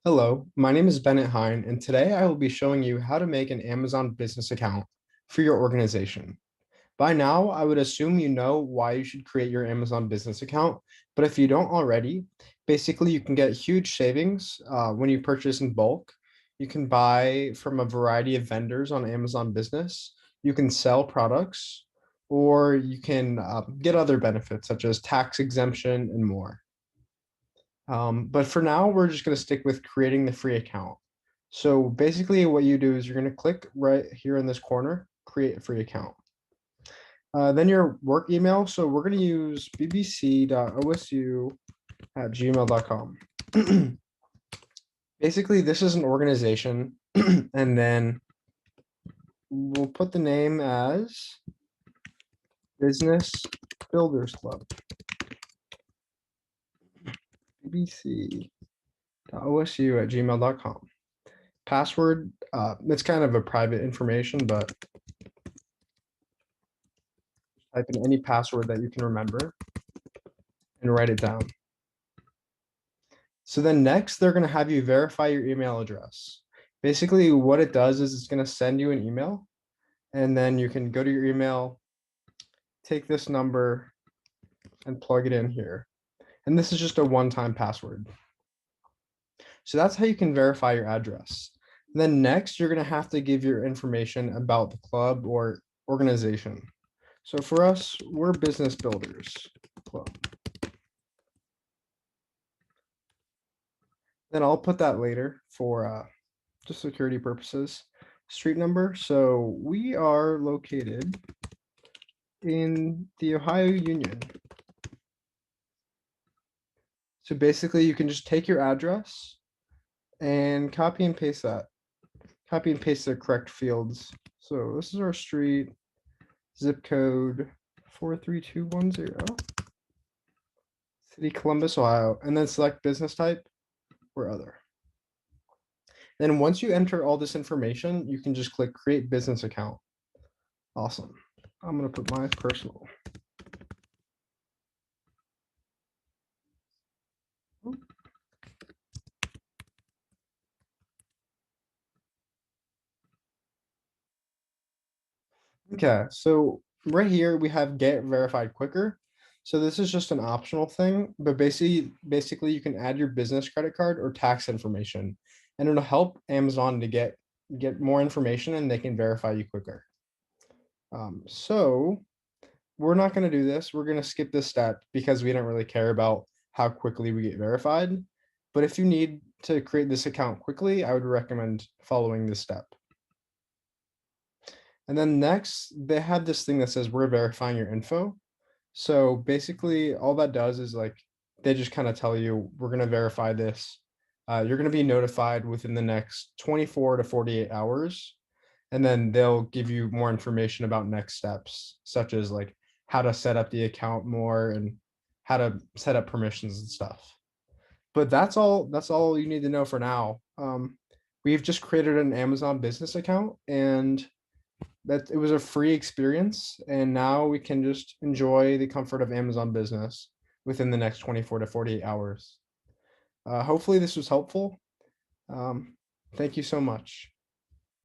Hello, my name is Bennett Hine, and today I will be showing you how to make an Amazon business account for your organization. By now, I would assume you know why you should create your Amazon business account, but if you don't already, basically you can get huge savings when you purchase in bulk. You can buy from a variety of vendors on Amazon Business. You can sell products, or you can get other benefits such as tax exemption and more. But for now, we're just going to stick with creating the free account. So basically what you do is you're going to click right here in this corner, create a free account. Then your work email. So we're going to use bbc.osu@gmail.com. Basically, this is an organization, and then we'll put the name as Business Builders Club, bbc.osu@gmail.com. Password, it's kind of a private information, but type in any password that you can remember and write it down. So then next, they're going to have you verify your email address. Basically, what it does is it's going to send you an email, and then you can go to your email, take this number, and plug it in here. And this is just a one-time password. So that's how you can verify your address. And then next, you're going to have to give your information about the club or organization. So for us, we're Business Builders Club. Then I'll put that later for just security purposes. Street number. So we are located in the Ohio Union. So basically, you can just take your address and copy and paste that. Copy and paste the correct fields. So this is our street, zip code 43210, City Columbus, Ohio, and then select business type or other. Then once you enter all this information, you can just click create business account. Awesome. I'm going to put my personal. Okay, so right here we have get verified quicker. So this is just an optional thing, but basically you can add your business credit card or tax information, and it'll help Amazon to get more information and they can verify you quicker. So we're not going to do this. We're going to skip this step because we don't really care about how quickly we get verified. But if you need to create this account quickly, I would recommend following this step. And then next, they have this thing that says we're verifying your info. So basically, all that does is like they just kind of tell you we're going to verify this. You're going to be notified within the next 24 to 48 hours. And then they'll give you more information about next steps, such as like how to set up the account more and how to set up permissions and stuff. But that's all you need to know for now. We've just created an Amazon business account, and that it was a free experience, and now we can just enjoy the comfort of Amazon Business within the next 24 to 48 hours. Hopefully this was helpful. Thank you so much.